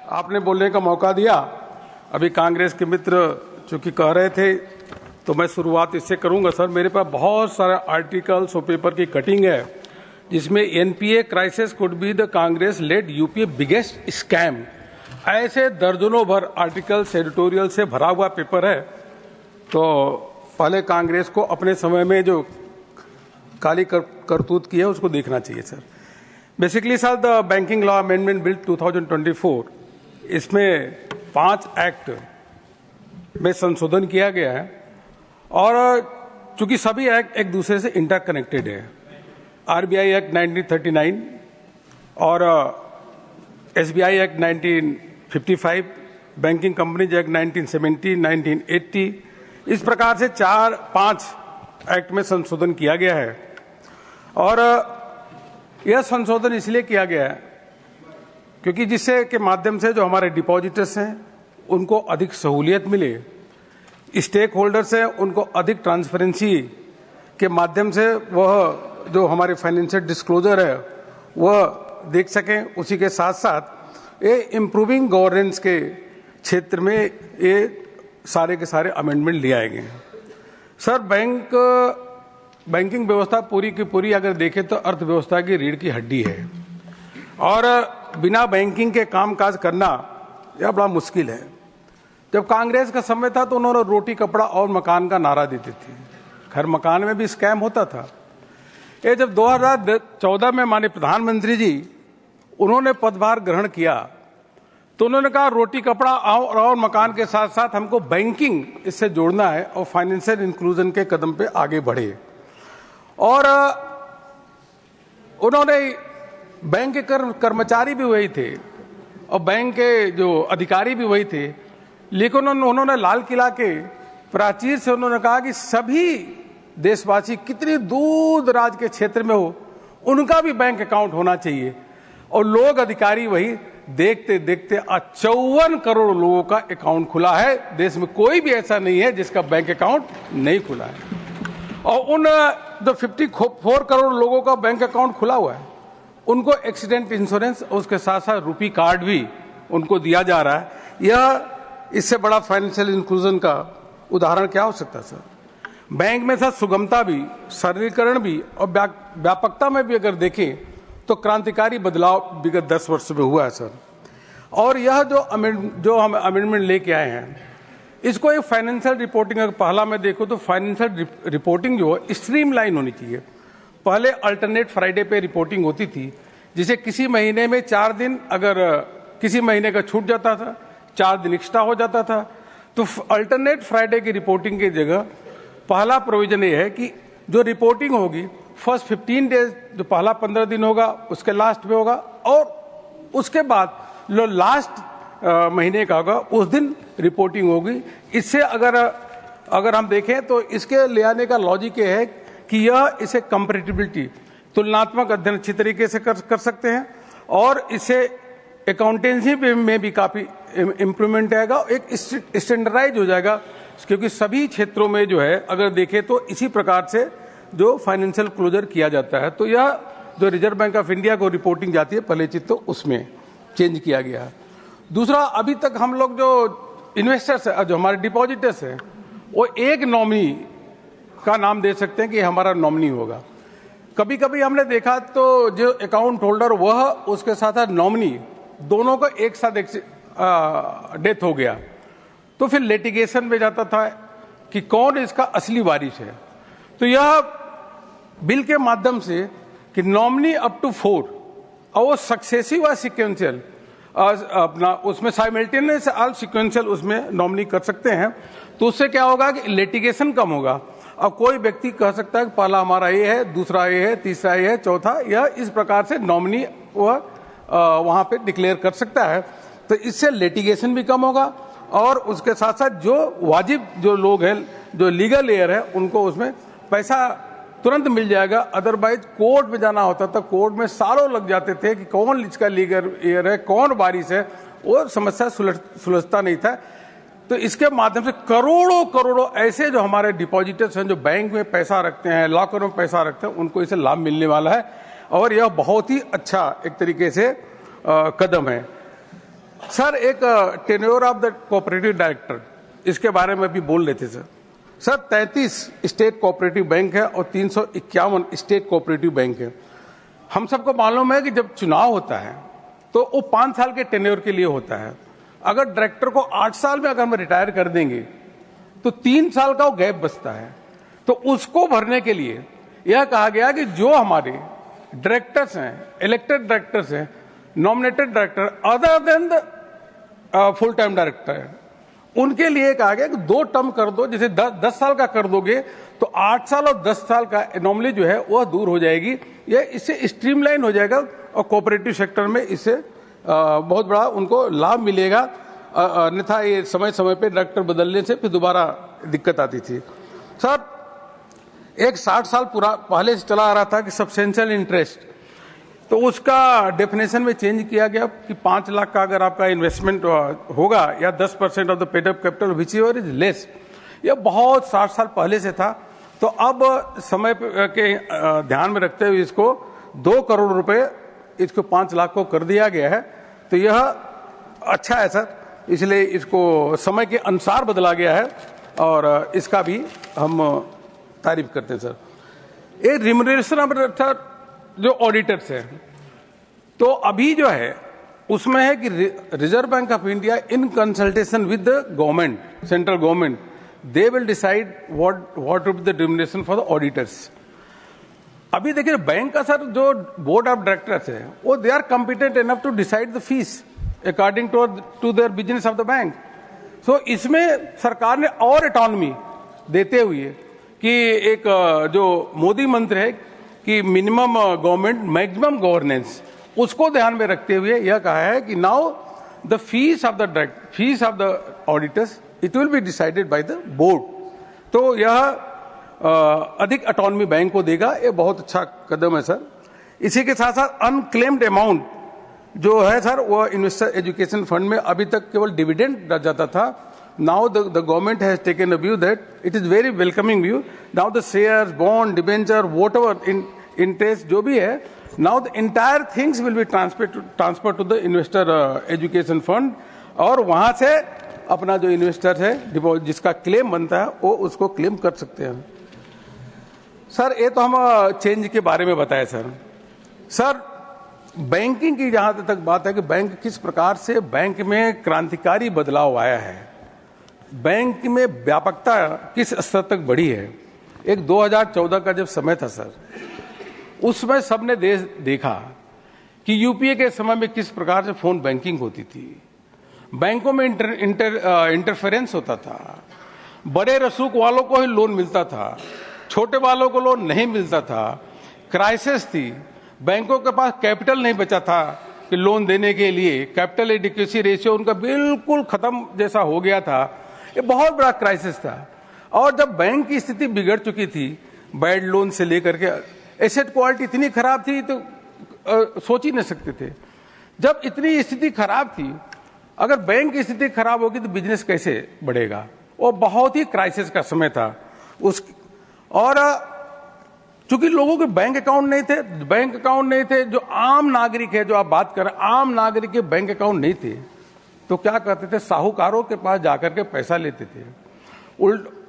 आपने बोलने का मौका दिया। अभी कांग्रेस के मित्र चूंकि कह रहे थे तो मैं शुरुआत इससे करूंगा। सर, मेरे पास बहुत सारे आर्टिकल्स और पेपर की कटिंग है जिसमें NPA crisis could be the Congress led UPA biggest scam, ऐसे दर्जनों भर आर्टिकल्स एडिटोरियल से भरा हुआ पेपर है। तो पहले कांग्रेस को अपने समय में जो काली करतूत की है उसको देखना चाहिए। Sir, basically sir, the banking law amendment bill 2024, इसमें 5 एक्ट में संशोधन किया गया है और चूंकि सभी एक्ट एक दूसरे से इंटरकनेक्टेड है। आरबीआई एक्ट 1939 और SBI act 1955, banking companies act 1970, 1980, इस प्रकार से 4-5 एक्ट में संशोधन किया गया है। और यह संशोधन इसलिए किया गया है क्योंकि जिससे के माध्यम से जो हमारे डिपॉजिटर्स हैं उनको अधिक सहूलियत मिले, स्टेक होल्डर्स हैं उनको अधिक ट्रांसपेरेंसी के माध्यम से वह जो हमारे फाइनेंशियल डिस्क्लोजर है वह देख सकें। उसी के साथ साथ ये इम्प्रूविंग गवर्नेंस के क्षेत्र में ये सारे के सारे अमेंडमेंट ले आए गए हैं। सर, बैंकिंग व्यवस्था पूरी की पूरी अगर देखें तो अर्थव्यवस्था की रीढ़ की हड्डी है और बिना बैंकिंग के कामकाज करना यह बड़ा मुश्किल है। जब कांग्रेस का समय था तो उन्होंने रोटी कपड़ा और मकान का नारा देते थे। खैर, मकान में भी स्कैम होता था। ये जब 2014 में माननीय प्रधानमंत्री जी उन्होंने पदभार ग्रहण किया तो उन्होंने कहा रोटी कपड़ा और मकान के साथ साथ हमको बैंकिंग इससे जोड़ना है और फाइनेंशियल इंक्लूजन के कदम पे आगे बढ़े। और उन्होंने बैंक के कर्मचारी भी वही थे और बैंक के जो अधिकारी भी वही थे, लेकिन उन्होंने लाल किला के प्राचीर से उन्होंने कहा कि सभी देशवासी कितनी दूर दराज के क्षेत्र में हो उनका भी बैंक अकाउंट होना चाहिए। और लोग अधिकारी वही देखते देखते 54 करोड़ लोगों का अकाउंट खुला है। देश में कोई भी ऐसा नहीं है जिसका बैंक अकाउंट नहीं खुला है। और उन जो 54 करोड़ लोगों का बैंक अकाउंट खुला हुआ है उनको एक्सीडेंट इंश्योरेंस और उसके साथ साथ रुपी कार्ड भी उनको दिया जा रहा है। यह इससे बड़ा फाइनेंशियल इंक्लूजन का उदाहरण क्या हो सकता है? सर, बैंक में सर सुगमता भी, सरलीकरण भी और व्यापकता में भी अगर देखें तो क्रांतिकारी बदलाव विगत 10 वर्ष में हुआ है। सर, और यह जो हम अमेंडमेंट लेके आए हैं इसको एक फाइनेंशियल रिपोर्टिंग अगर पहला में देखो तो फाइनेंशियल रिपोर्टिंग जो है स्ट्रीमलाइन होनी चाहिए। पहले अल्टरनेट फ्राइडे पे रिपोर्टिंग होती थी, जिसे किसी महीने में 4 दिन अगर किसी महीने का छूट जाता था, 4 दिन एक्स्ट्रा हो जाता था। तो अल्टरनेट फ्राइडे की रिपोर्टिंग की जगह पहला प्रोविजन ये है कि जो रिपोर्टिंग होगी फर्स्ट 15 डेज, जो पहला 15 दिन होगा उसके लास्ट में होगा और उसके बाद जो लास्ट महीने का होगा उस दिन रिपोर्टिंग होगी। इससे अगर हम देखें तो इसके ले आने का लॉजिक ये है कि यह इसे कंपैरेटिबिलिटी, तुलनात्मक अध्ययन अच्छी तरीके से कर सकते हैं और इससे अकाउंटेंसी में भी काफी इम्प्रूवमेंट आएगा, एक स्टैंडर्डाइज हो जाएगा। क्योंकि सभी क्षेत्रों में जो है अगर देखें तो इसी प्रकार से जो फाइनेंशियल क्लोजर किया जाता है। तो यह जो रिजर्व बैंक ऑफ इंडिया को रिपोर्टिंग जाती है पहले चीज तो उसमें चेंज किया गया है। दूसरा, अभी तक हम लोग जो इन्वेस्टर्स है, जो हमारे डिपॉजिटर्स हैं, वो एक नॉमिनी का नाम दे सकते हैं कि हमारा नॉमिनी होगा। कभी कभी हमने देखा तो जो अकाउंट होल्डर वह उसके साथ नॉमिनी दोनों को एक साथ डेथ हो गया तो फिर लिटिगेशन में जाता था कि कौन इसका असली वारिस है। तो यह बिल के माध्यम से कि नॉमिनी अप टू 4 और वो सक्सेसिव और सिक्वेंशियल अपना उसमें साइमल्टेनियस ऑल सिक्वेंशियल उसमें नॉमिनी कर सकते हैं। तो उससे क्या होगा कि लिटिगेशन कम होगा। अब कोई व्यक्ति कह सकता है कि पहला हमारा ये है, दूसरा ये है, तीसरा ये है, चौथा, यह इस प्रकार से नॉमिनी वह वहां पे डिक्लेयर कर सकता है। तो इससे लिटिगेशन भी कम होगा और उसके साथ साथ जो वाजिब जो लोग हैं, जो लीगल एयर है, उनको उसमें पैसा तुरंत मिल जाएगा। अदरवाइज कोर्ट में जाना होता था, कोर्ट में सालों लग जाते थे कि कौन इसका लीगल एयर है, कौन वारिस है, वो समस्या सुलझता नहीं था। तो इसके माध्यम से करोड़ों ऐसे जो हमारे डिपॉजिटर्स हैं, जो बैंक में पैसा रखते हैं, लॉकर में पैसा रखते हैं, उनको इसे लाभ मिलने वाला है और यह बहुत ही अच्छा एक तरीके से कदम है। सर एक tenure of the cooperative director, इसके बारे में भी बोल लेते sir. Sir 33 state cooperative bank है और 351 स्टेट कोऑपरेटिव बैंक है। हम सबको मालूम है कि जब चुनाव होता है तो वो 5 साल के टेन्योर के लिए होता है। अगर डायरेक्टर को 8 साल में अगर हम रिटायर कर देंगे तो 3 साल का वो गैप बचता है। तो उसको भरने के लिए यह कहा गया कि जो हमारे डायरेक्टर्स हैं, इलेक्टेड डायरेक्टर्स हैं, nominated director other than the full time director, उनके लिए कहा गया कि 2 टर्म कर दो। जैसे 10 साल का कर दोगे तो 8 साल और 10 साल का एनोमली जो है वह दूर हो जाएगी। यह इससे स्ट्रीमलाइन हो जाएगा और कोऑपरेटिव सेक्टर में इससे बहुत बड़ा उनको लाभ मिलेगा। अन्यथा ये समय समय पे डायरेक्टर बदलने से फिर दोबारा दिक्कत आती थी। सर एक 60 साल पहले से चला आ रहा था कि सब्सटेंशियल इंटरेस्ट, तो उसका डेफिनेशन में चेंज किया गया कि 5 लाख का अगर आपका इन्वेस्टमेंट होगा या 10% of the paid up capital which ever is less, यह बहुत 60 साल पहले से था। तो अब समय के ध्यान में रखते हुए इसको 2 करोड़ रुपए इसको 5 लाख को कर दिया गया है। तो यह अच्छा है सर, इसलिए इसको समय के अनुसार बदला गया है और इसका भी हम तारीफ करते हैं सर। एक रिम्यूनरेशन ऑफ जो ऑडिटर्स है, तो अभी जो है उसमें है कि reserve bank of India in consultation with the government, central government, they will decide what will be the remuneration for the auditors. अभी देखिए बैंक का सर जो बोर्ड ऑफ डायरेक्टर्स है वो they are competent enough to decide the fees according to their business of the bank. So इसमें सरकार ने और ऑटोनॉमी देते हुए कि एक जो मोदी मंत्र है कि मिनिमम गवर्नमेंट मैक्सिमम गवर्नेंस, उसको ध्यान में रखते हुए यह कहा है कि now the fees of the auditors it will be decided by the board. तो यह अधिक ऑटोनॉमी बैंक को देगा, ये बहुत अच्छा कदम है सर। इसी के साथ साथ अनक्लेम्ड अमाउंट जो है सर वो इन्वेस्टर एजुकेशन फंड में अभी तक केवल डिविडेंड जाता था। Now the government has taken a view that it is very welcoming view. Now the shares, bond, debenture, whatever interest जो भी है, now the entire things will be transfer to the investor education fund और वहां से अपना जो investor है जिसका क्लेम बनता है वो उसको क्लेम कर सकते हैं। सर ये तो हम चेंज के बारे में बताए सर। सर बैंकिंग की जहां तक बात है कि बैंक किस प्रकार से बैंक में क्रांतिकारी बदलाव आया है, बैंक में व्यापकता किस स्तर तक बढ़ी है। एक 2014 का जब समय था सर, उसमें सबने देखा कि यूपीए के समय में किस प्रकार से फोन बैंकिंग होती थी, बैंकों में इंटरफेरेंस होता था, बड़े रसूख वालों को ही लोन मिलता था, छोटे वालों को लोन नहीं मिलता था, क्राइसिस थी, बैंकों के पास कैपिटल नहीं बचा था कि लोन देने के लिए, कैपिटल एडिक्वेसी रेशियो उनका बिल्कुल खत्म जैसा हो गया था। ये बहुत बड़ा क्राइसिस था। और जब बैंक की स्थिति बिगड़ चुकी थी, बैड लोन से लेकर के एसेट क्वालिटी इतनी खराब थी तो सोच ही नहीं सकते थे। जब इतनी स्थिति खराब थी, अगर बैंक की स्थिति खराब होगी तो बिजनेस कैसे बढ़ेगा। वो बहुत ही क्राइसिस का समय था और चूंकि लोगों के बैंक अकाउंट नहीं थे, जो आम नागरिक है, जो आप बात कर रहे हैं, आम नागरिक के बैंक अकाउंट नहीं थे, तो क्या करते थे, साहूकारों के पास जाकर के पैसा लेते थे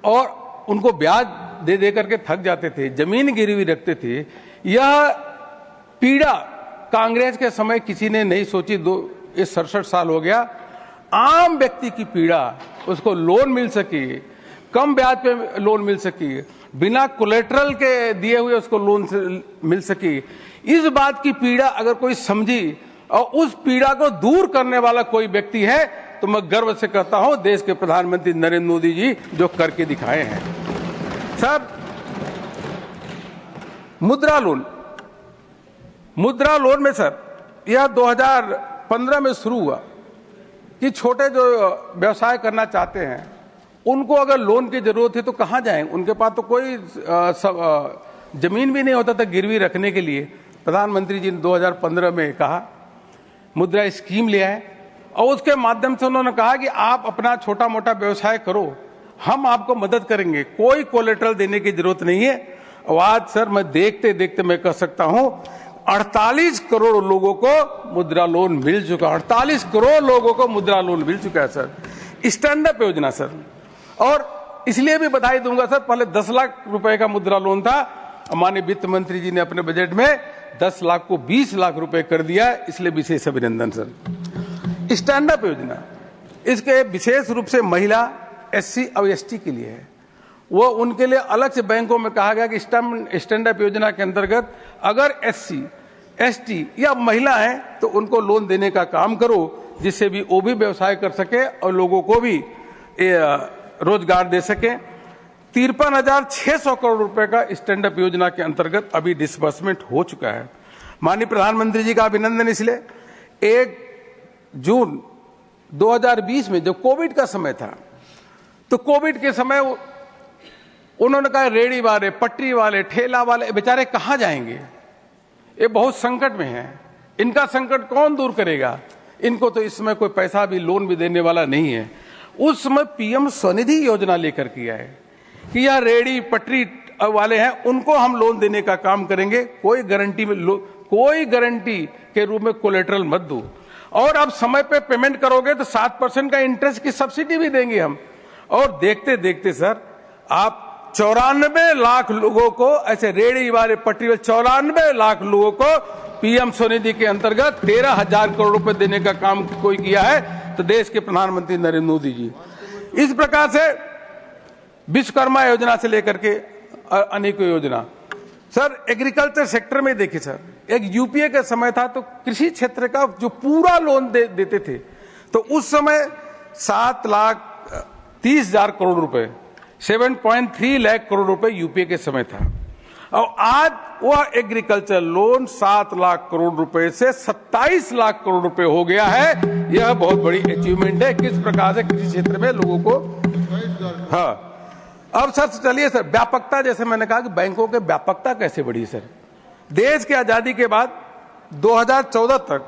और उनको ब्याज दे दे करके थक जाते थे, जमीन गिरवी रखते थे। यह पीड़ा कांग्रेस के समय किसी ने नहीं सोची। ये 67 साल हो गया। आम व्यक्ति की पीड़ा, उसको लोन मिल सके, कम ब्याज पे लोन मिल सके, बिना कोलेटरल के दिए हुए उसको लोन मिल सके, इस बात की पीड़ा अगर कोई समझी और उस पीड़ा को दूर करने वाला कोई व्यक्ति है तो मैं गर्व से कहता हूं देश के प्रधानमंत्री नरेंद्र मोदी जी जो करके दिखाए हैं। सर मुद्रा लोन में सर यह 2015 में शुरू हुआ कि छोटे जो व्यवसाय करना चाहते हैं उनको अगर लोन की जरूरत है तो कहां जाएं, उनके पास तो कोई जमीन भी नहीं होता था गिरवी रखने के लिए। प्रधानमंत्री जी ने 2015 में कहा, मुद्रा स्कीम लिया है और उसके माध्यम से उन्होंने कहा कि आप अपना छोटा मोटा व्यवसाय करो, हम आपको मदद करेंगे, कोई कोलेटरल देने की जरूरत नहीं है। और आज सर मैं देखते देखते मैं कह सकता हूं 48 करोड़ लोगों को मुद्रा लोन मिल चुका, 48 करोड़ लोगों को मुद्रा लोन मिल चुका है सर। स्टैंड अप योजना सर, और इसलिए भी बधाई दूंगा सर, पहले 10 लाख रुपए का मुद्रा लोन था, माननीय वित्त मंत्री जी ने अपने बजट में 10 लाख को 20 लाख रुपए कर दिया, इसलिए विशेष अभिनंदन सर। स्टैंड अप योजना इसके विशेष रूप से महिला, एससी और एसटी के लिए है। वो उनके लिए अलग से बैंकों में कहा गया कि स्टैंड अप योजना के अंतर्गत अगर एससी, एसटी या महिला है तो उनको लोन देने का काम करो, जिससे भी वो भी व्यवसाय कर सके और लोगों को भी रोजगार दे सके। 53,600 करोड़ रुपए का स्टैंड अप योजना के अंतर्गत अभी डिसबर्समेंट हो चुका है। माननीय प्रधानमंत्री जी का अभिनंदन इसलिए, 1 जून 2020 में जब कोविड का समय था, तो कोविड के समय उन्होंने कहा रेड़ी वाले, पटरी वाले, ठेला वाले बेचारे कहां जाएंगे, ये बहुत संकट में हैं, इनका संकट कौन दूर करेगा, इनको तो इस समय कोई पैसा भी लोन भी देने वाला नहीं है। उस समय पीएम स्वनिधि योजना लेकर किया है कि यह रेड़ी पटरी वाले हैं उनको हम लोन देने का काम करेंगे, कोई गारंटी के रूप में कोलेटरल मत दो, और अब समय पे पेमेंट करोगे तो 7% का इंटरेस्ट की सब्सिडी भी देंगे हम। और देखते देखते सर आप 94 लाख लोगों को, ऐसे रेड़ी वाले पटरी वाले 94 लाख लोगों को पीएम स्वनिधि के अंतर्गत 13,000 करोड़ रुपए देने का काम कोई किया है तो देश के प्रधानमंत्री नरेंद्र मोदी जी। इस प्रकार से विश्वकर्मा योजना से लेकर के अनेकों योजना सर, एग्रीकल्चर सेक्टर में देखिए सर, एक यूपीए का समय था तो कृषि क्षेत्र का जो पूरा लोन देते थे, तो उस समय 7,30,000 करोड़ रुपए, 7.3 लाख करोड़ रुपए यूपीए के समय था, और आज वह एग्रीकल्चर लोन 7 लाख करोड़ रुपए से 27 लाख करोड़ रुपए हो गया है। यह बहुत बड़ी अचीवमेंट है किस प्रकार से कृषि क्षेत्र में लोगों को। हाँ, अब सर चलिए सर, व्यापकता, जैसे मैंने कहा कि बैंकों के व्यापकता कैसे बढ़ी सर। देश की आजादी के बाद 2014 तक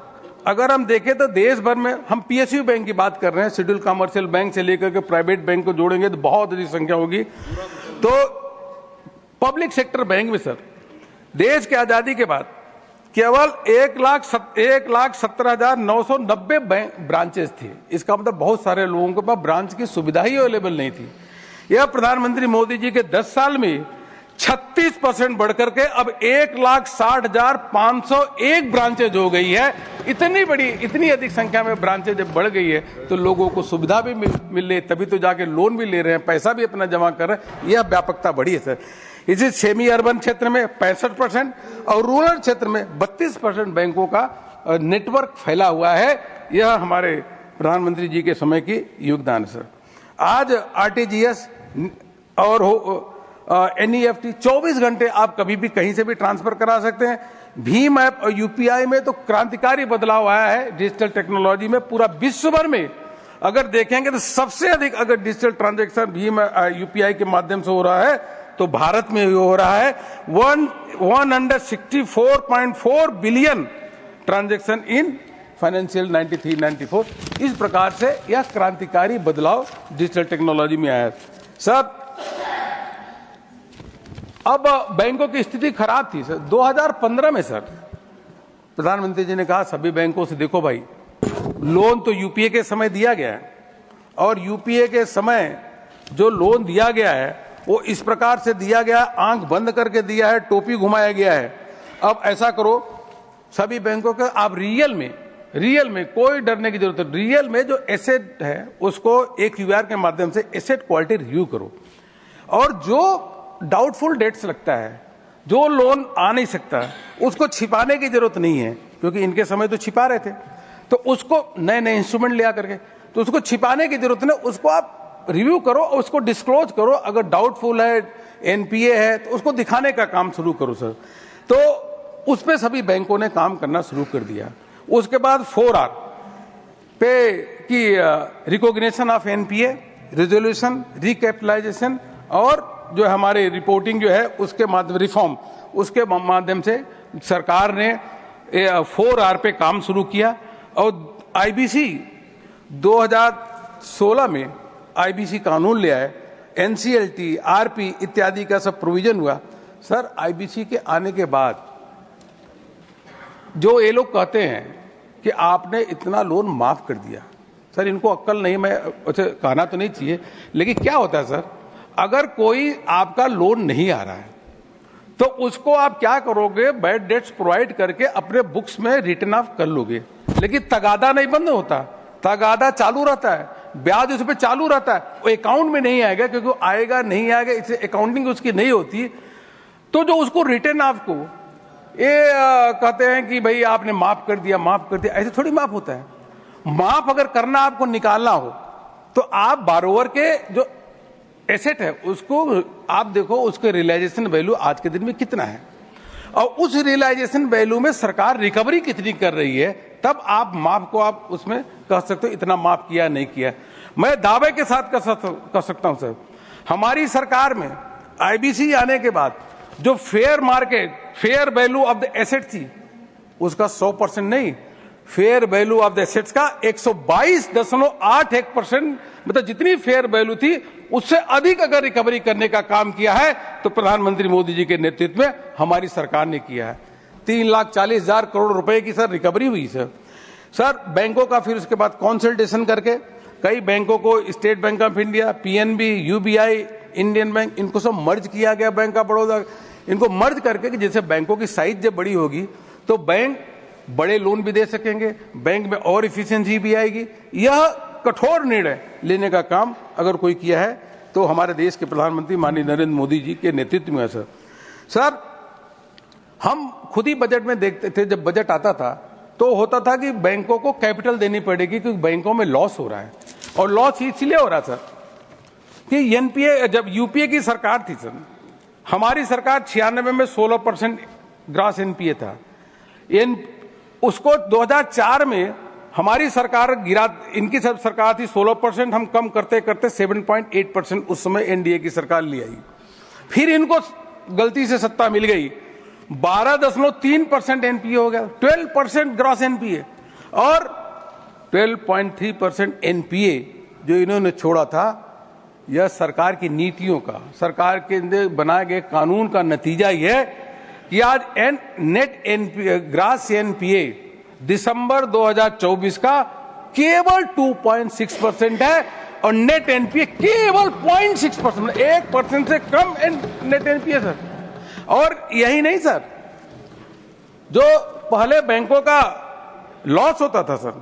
अगर हम देखें तो देश भर में, हम पीएसयू बैंक की बात कर रहे हैं, शेड्यूल कमर्शियल बैंक से लेकर के प्राइवेट बैंक को जोड़ेंगे तो बहुत अधिक संख्या होगी। तो पब्लिक सेक्टर बैंक में सर देश की आजादी के बाद केवल 1,17,990 ब्रांचेस थे। इसका मतलब बहुत सारे लोगों के पास ब्रांच की सुविधा ही अवेलेबल नहीं थी। यह प्रधानमंत्री मोदी जी के 10 साल में 36% बढ़कर के अब 1,60,501 ब्रांचेज हो गई है। इतनी अधिक संख्या में ब्रांचेज जब बढ़ गई है तो लोगों को सुविधा भी मिल रही, तभी तो जाके लोन भी ले रहे हैं, पैसा भी अपना जमा कर रहे हैं। यह व्यापकता बढ़ी है सर। इसी सेमी अर्बन क्षेत्र में 65% और रूरल क्षेत्र में 32% बैंकों का नेटवर्क फैला हुआ है। यह हमारे प्रधानमंत्री जी के समय की योगदान है सर। आज आरटीजीएस और एनईएफटी 24 घंटे आप कभी भी कहीं से भी ट्रांसफर करा सकते हैं। भीम ऐप और यूपीआई में तो क्रांतिकारी बदलाव आया है डिजिटल टेक्नोलॉजी में। पूरा विश्व भर में अगर देखेंगे तो सबसे अधिक अगर डिजिटल ट्रांजैक्शन भीम यूपीआई के माध्यम से हो रहा है तो भारत में हो रहा है। 164.4 बिलियन ट्रांजैक्शन इन फाइनेंशियल 93-94। इस प्रकार से यह क्रांतिकारी बदलाव डिजिटल टेक्नोलॉजी में आया है सर। अब बैंकों की स्थिति खराब थी सर। 2015 में सर प्रधानमंत्री जी ने कहा सभी बैंकों से, देखो भाई लोन तो यूपीए के समय दिया गया है और यूपीए के समय जो लोन दिया गया है वो इस प्रकार से दिया गया, आंख बंद करके दिया है, टोपी घुमाया गया है। अब ऐसा करो सभी बैंकों के आप रियल में कोई डरने की जरूरत नहीं, रियल में जो एसेट है उसको एक क्यूआर के माध्यम से एसेट क्वालिटी रिव्यू करो, और जो डाउटफुल डेट्स लगता है, जो लोन आ नहीं सकता, उसको छिपाने की जरूरत नहीं है, क्योंकि इनके समय तो छिपा रहे थे, तो उसको नए इंस्ट्रूमेंट लिया करके, तो उसको छिपाने की जरूरत नहीं, उसको आप रिव्यू करो और उसको डिस्क्लोज करो। अगर डाउटफुल है, एनपीए है, तो उसको दिखाने का काम शुरू करो सर। तो उस पे सभी बैंकों ने काम करना शुरू कर दिया। उसके बाद 4R पे की recognition of NPA, resolution, recapitalisation और जो हमारे रिपोर्टिंग जो है उसके माध्यम रिफॉर्म, उसके माध्यम से सरकार ने 4R पे काम शुरू किया। और आईबीसी 2016 में आईबीसी कानून ले आए, एनसीएलटी, आरपी इत्यादि का सब प्रोविजन हुआ सर। आईबीसी के आने के बाद जो ये लोग कहते हैं कि आपने इतना लोन माफ कर दिया, सर इनको अक्ल नहीं, मैं अच्छा कहना तो नहीं चाहिए, लेकिन क्या होता है सर, अगर कोई आपका लोन नहीं आ रहा है तो उसको आप क्या करोगे, बैड डेट्स प्रोवाइड करके अपने बुक्स में रिटर्न ऑफ कर लोगे, लेकिन तगादा नहीं बंद होता, तगादा चालू रहता है, ब्याज उस पर चालू रहता है, वो अकाउंट में नहीं आएगा, क्योंकि आएगा नहीं आएगा इससे अकाउंटिंग उसकी नहीं होती। तो जो उसको रिटर्न ऑफ को ये कहते हैं कि भाई आपने माफ कर दिया, माफ कर दिया, ऐसे थोड़ी माफ होता है। माफ अगर करना आपको निकालना हो तो आप बारोवर के जो एसेट है उसको आप देखो, उसके रियलाइजेशन वैल्यू आज के दिन में कितना है, और उस रियलाइजेशन वैल्यू में सरकार रिकवरी कितनी कर रही है, तब आप माफ को आप उसमें कह सकते हो इतना माफ किया नहीं किया। मैं दावे के साथ कह सकता हूं सर, हमारी सरकार में आईबीसी आने के बाद जो fair market, fair value of the asset थी उसका 100% नहीं, fair value of the assets का 122.81%, मतलब जितनी फेयर वैल्यू थी उससे अधिक अगर रिकवरी करने का काम किया है तो प्रधानमंत्री मोदी जी के नेतृत्व में हमारी सरकार ने किया है। 3,40,000 करोड़ रुपए की सर रिकवरी हुई सर बैंकों का। फिर उसके बाद कंसल्टेशन करके कई बैंकों को, state bank of India, PNB, UBI, Indian bank, इनको सब मर्ज किया गया, बैंक ऑफ बड़ौदा, इनको मर्ज करके कि जैसे बैंकों की साइज जब बड़ी होगी तो बैंक बड़े लोन भी दे सकेंगे, बैंक में और इफिशिएंसी भी आएगी। यह कठोर निर्णय लेने का काम अगर कोई किया है तो हमारे देश के प्रधानमंत्री माननीय नरेंद्र मोदी जी के नेतृत्व में है सर। हम खुद ही बजट में देखते थे, जब बजट आता था तो होता था कि बैंकों को कैपिटल देनी पड़ेगी क्योंकि बैंकों में लॉस हो रहा है, और लॉस इसलिए हो रहा सर कि एनपीए, जब यूपीए की सरकार थी सर, हमारी सरकार 96 में 16% ग्रॉस एनपीए था, उसको 2004 में हमारी सरकार गिरा, इनकी सब सरकार थी 16%, हम कम करते करते 7.8% उस समय एनडीए की सरकार ले आई। फिर इनको गलती से सत्ता मिल गई, 12.3% एनपीए हो गया, 12% ग्रॉस एनपीए, और 12.3% एनपीए जो इन्होंने छोड़ा था, यह सरकार की नीतियों का, सरकार के बनाए गए कानून का नतीजा यह है कि आज नेट एनपीए, ग्रॉस एनपीए दिसंबर 2024 का केवल 2.6% है, और नेट एनपीए केवल 0.6%, 1% से कम नेट एनपीए सर। और यही नहीं सर, जो पहले बैंकों का लॉस होता था सर,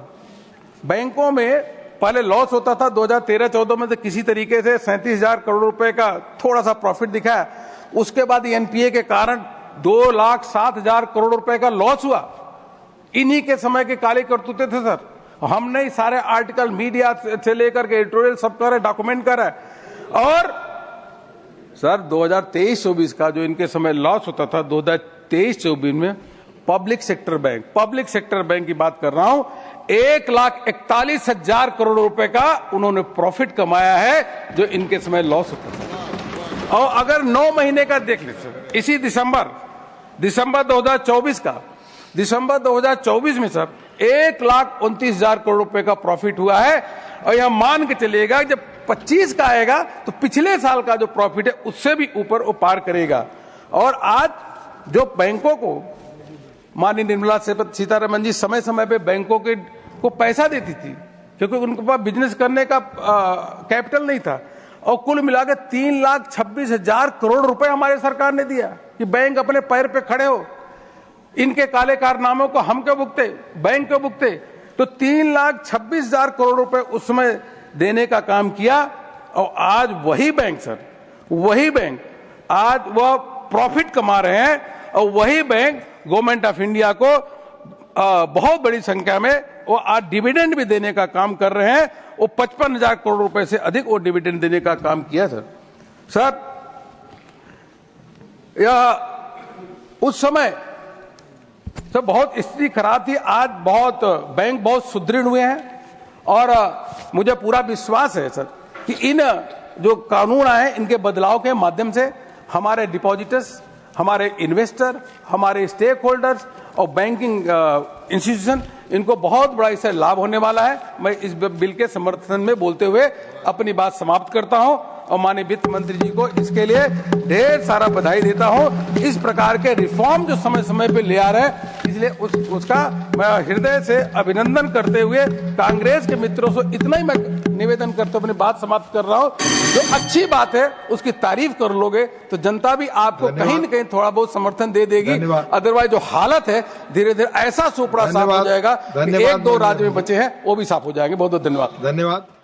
बैंकों में पहले लॉस होता था 2013-14 में, तो किसी तरीके से 37,000 करोड़ रुपए का थोड़ा सा प्रॉफिट दिखा, उसके बाद एनपीए के कारण 2,07,000 करोड़ रुपए का लॉस हुआ। इन्हीं के समय के काले करतूते थे सर, हमने ही सारे आर्टिकल मीडिया से लेकर के एडिटोरियल सब कर डॉक्यूमेंट कर है। और सर 2023-24 का जो इनके समय लॉस होता था, 2023-24 में पब्लिक सेक्टर बैंक की बात कर रहा हूं, 1,41,000 करोड़ रुपए का उन्होंने प्रॉफिट कमाया है, जो इनके समय लॉस होता था। और अगर 9 महीने का देख ले सर, इसी दिसंबर 2024 का, दिसंबर 2024 में सर 1,29,000 करोड़ रुपए का प्रॉफिट हुआ है। और यह मान के चलिएगा जब 25 का आएगा तो पिछले साल का जो प्रॉफिट है उससे भी ऊपर वो पार करेगा। और आज जो बैंकों को माननीय निर्मला सीतारमण जी समय समय पे बैंकों को पैसा देती थी, क्योंकि उनके पास बिजनेस करने का कैपिटल नहीं था, और कुल मिलाकर 3,26,000 करोड़ रुपए हमारे सरकार ने दिया कि बैंक अपने पैर पे खड़े हो। इनके काले कारनामों को हम क्यों भुगते, बैंक क्यों भुगते? तो 3,26,000 करोड़ रुपए उस समय देने का काम किया, और आज वही बैंक सर, वही बैंक आज वह प्रॉफिट कमा रहे हैं, और वही बैंक गवर्नमेंट ऑफ इंडिया को बहुत बड़ी संख्या में वो आज डिविडेंड भी देने का काम कर रहे हैं। वो 55,000 करोड़ रुपए से अधिक वो डिविडेंड देने का काम किया सर। यह उस समय तो बहुत स्थिति खराब थी, आज बहुत बैंक बहुत सुदृढ़ हुए हैं, और मुझे पूरा विश्वास है सर कि इन जो कानून आए इनके बदलाव के माध्यम से हमारे डिपॉजिटर्स, हमारे इन्वेस्टर, हमारे स्टेक होल्डर्स और बैंकिंग इंस्टीट्यूशन, इनको बहुत बड़ा इससे लाभ होने वाला है। मैं इस बिल के समर्थन में बोलते हुए अपनी बात समाप्त करता हूं। और माननीय वित्त मंत्री जी को इसके लिए ढेर सारा बधाई देता हूं। इस प्रकार के रिफॉर्म जो समय समय पे ले आ रहे हैं, इसलिए उसका मैं हृदय से अभिनंदन करते हुए कांग्रेस के मित्रों से इतना ही मैं निवेदन करते हुए अपनी बात समाप्त कर रहा हूं। जो अच्छी बात है उसकी तारीफ कर लोगे तो जनता भी आपको कहीं न कहीं थोड़ा बहुत समर्थन दे देगी। अदरवाइज जो हालत है धीरे धीरे ऐसा सुपड़ा साफ हो जाएगा कि 1-2 राज्य में बचे हैं वो भी साफ हो जाएंगे। बहुत बहुत धन्यवाद।